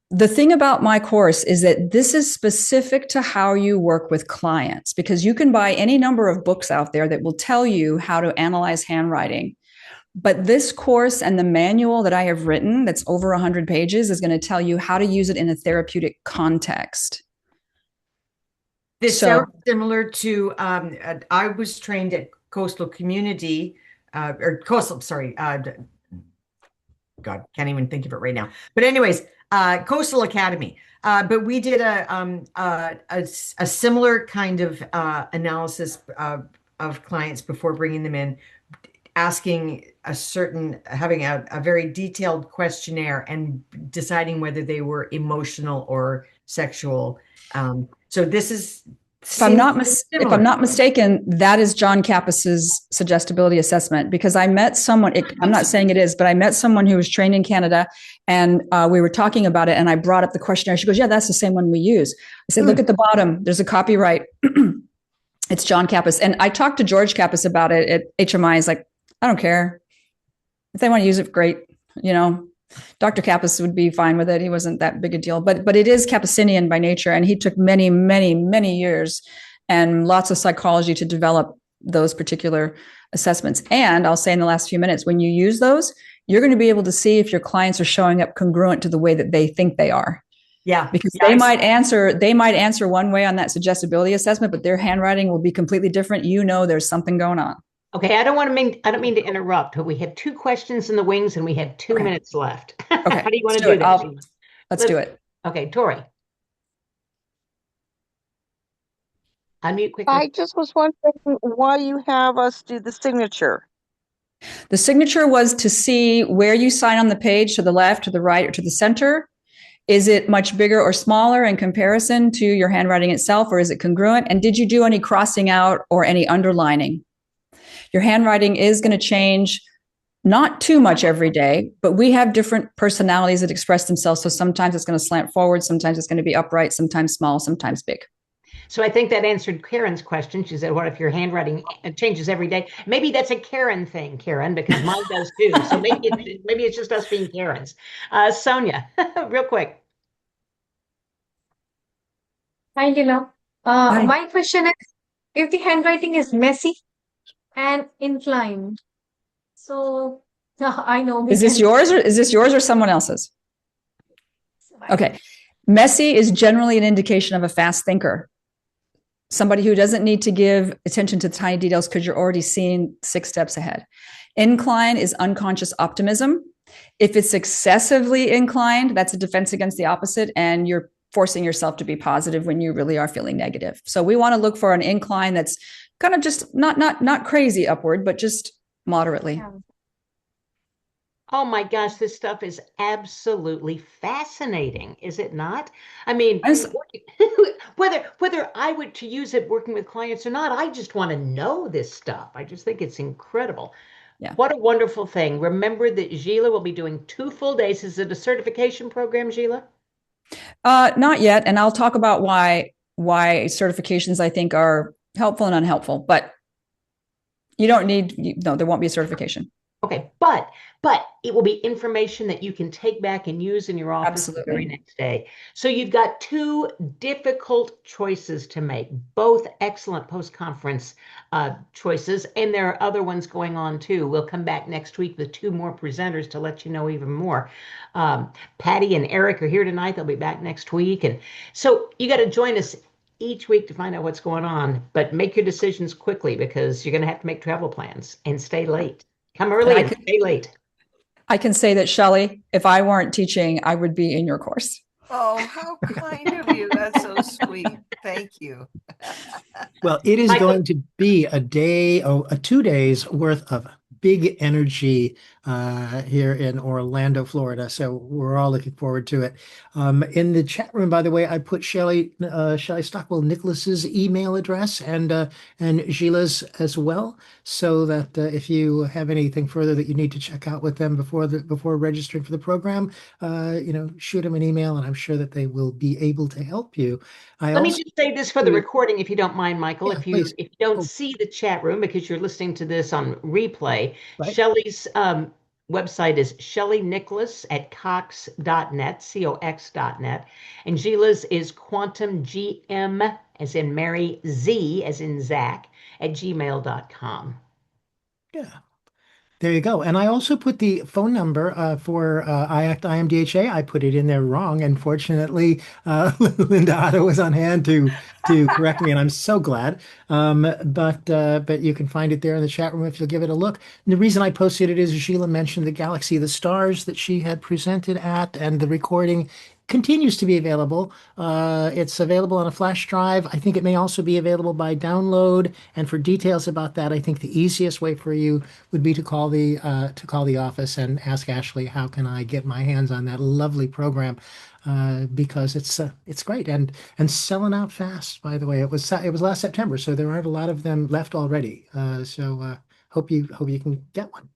the thing about my course is that this is specific to how you work with clients, because you can buy any number of books out there that will tell you how to analyze handwriting. But this course and the manual that I have written, that's over 100 pages, is going to tell you how to use it in a therapeutic context. This sounds similar to, I was trained at Coastal Community, God, can't even think of it right now. But anyways, Coastal Academy. But we did a similar kind of analysis of clients before bringing them in, asking having a very detailed questionnaire and deciding whether they were emotional or sexual. So this is, if I'm not mistaken, that is John Kappas' suggestibility assessment, because I met someone, I'm not saying it is, but I met someone who was trained in Canada, and we were talking about it, and I brought up the questionnaire. She goes, yeah, that's the same one we use. I said, look at the bottom. There's a copyright. It's John Kappas. And I talked to George Kappas about it at HMI. He's like, I don't care. If they want to use it, great. You know, Dr. Kappas would be fine with it. He wasn't that big a deal, but it is Kappasinian by nature. And he took many, many, many years and lots of psychology to develop those particular assessments. And I'll say in the last few minutes, when you use those, you're going to be able to see if your clients are showing up congruent to the way that they think they are. Yeah. Because they might answer one way on that suggestibility assessment, but their handwriting will be completely different. You know, there's something going on. Okay, I don't mean to interrupt, but we have 2 questions in the wings and we have 2 minutes left. Okay. How do you want to do that? Let's do it. Okay, Tori. Unmute quickly. I just was wondering why you have us do the signature. The signature was to see where you sign on the page, to the left, to the right, or to the center. Is it much bigger or smaller in comparison to your handwriting itself, or is it congruent? And did you do any crossing out or any underlining? Your handwriting is going to change, not too much every day, but we have different personalities that express themselves. So sometimes it's going to slant forward, sometimes it's going to be upright, sometimes small, sometimes big. So I think that answered Karen's question. She said, what if your handwriting changes every day? Maybe that's a Karen thing, Karen, because mine does too. So maybe it's just us being Karens. Sonia, real quick. Hi, Gila. My question is, if the handwriting is messy and inclined, so I know. Is this yours or someone else's? Okay. Messy is generally an indication of a fast thinker. Somebody who doesn't need to give attention to the tiny details because you're already seeing 6 steps ahead. Incline is unconscious optimism. If it's excessively inclined, that's a defense against the opposite, and you're forcing yourself to be positive when you really are feeling negative. So we want to look for an incline that's kind of just not crazy upward, but just moderately. Yeah. Oh my gosh, this stuff is absolutely fascinating, is it not? I mean, whether I would to use it working with clients or not, I just want to know this stuff. I just think it's incredible. Yeah. What a wonderful thing. Remember that Gila will be doing 2 full days. Is it a certification program, Gila? Not yet, and I'll talk about why certifications I think are helpful and unhelpful, but you don't need no, there won't be a certification. Okay, but it will be information that you can take back and use in your office the very Absolutely. next day. So you've got 2 difficult choices to make, both excellent post-conference choices, and there are other ones going on too. We'll come back next week with 2 more presenters to let you know even more. Patty and Eric are here tonight. They'll be back next week, and so you got to join us each week to find out what's going on. But make your decisions quickly because you're going to have to make travel plans and stay late. Come early and stay late. I can say that, Shelley, if I weren't teaching, I would be in your course. Oh, how kind of you. That's so sweet. Thank you. Well, it is Michael. going to be a 2 days worth of big energy here in Orlando, Florida. So we're all looking forward to it. In the chat room, by the way, I put Shelley Stockwell Nicholas's email address and Gila's as well, so that if you have anything further that you need to check out with them before registering for the program, shoot them an email, and I'm sure that they will be able to help you. Let me just say this for the recording, if you don't mind, Michael. Yeah, if you please. don't see the chat room because you're listening to this on replay, Right. Shelley's website is shelleynicholas at cox.net, cox.net, and Gila's is quantumgm, as in Mary, Z, as in Zach, at gmail.com. Yeah. There you go. And I also put the phone number for IACT IMDHA. I put it in there wrong. Unfortunately, Linda Otto was on hand to correct me, and I'm so glad. But you can find it there in the chat room if you'll give it a look. And the reason I posted it is Sheila mentioned the Galaxy of the Stars that she had presented at, and the recording continues to be available. It's available on a flash drive. I think it may also be available by download. And for details about that, I think the easiest way for you would be to call the office and ask Ashley, how can I get my hands on that lovely program? Because it's great and selling out fast. By the way, it was last September, so there aren't a lot of them left already. So hope you can get one.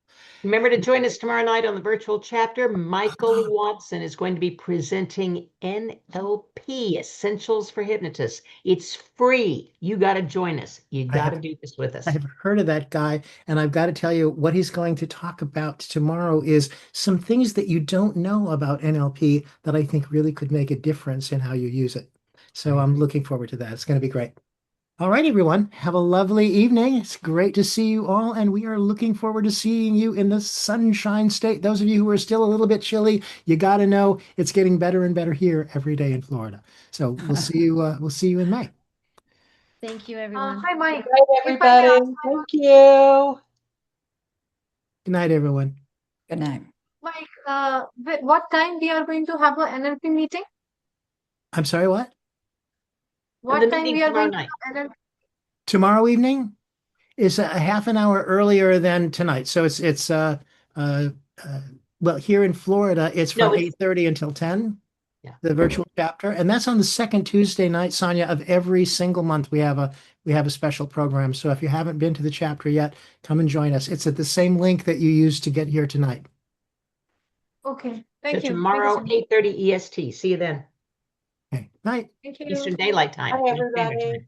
Remember to join us tomorrow night on the virtual chapter. Michael Watson is going to be presenting NLP, Essentials for Hypnotists. It's free. You got to join us. You got to do this with us. I have heard of that guy, and I've got to tell you what he's going to talk about tomorrow is some things that you don't know about NLP that I think really could make a difference in how you use it. So I'm looking forward to that. It's going to be great. All right, everyone. Have a lovely evening. It's great to see you all, and we are looking forward to seeing you in the Sunshine State. Those of you who are still a little bit chilly, you got to know it's getting better and better here every day in Florida. So we'll see you. We'll see you in May. Thank you, everyone. Hi, Mike. Good night, everybody. Thank you. Good night, everyone. Good night. Mike, what time we are going to have an NLP meeting? I'm sorry, what? What the time meeting we are tomorrow going night. to have NLP? Tomorrow evening is a half an hour earlier than tonight. So it's well, here in Florida, it's from 8:30 until 10. Yeah. The virtual chapter, and that's on the second Tuesday night, Sonia, of every single month. We have a special program. So if you haven't been to the chapter yet, come and join us. It's at the same link that you used to get here tonight. Okay. Thank So you. tomorrow, Thank you so much. 8:30 EST. See you then. Okay. Night. Thank you. Eastern Daylight Time. Bye, everybody.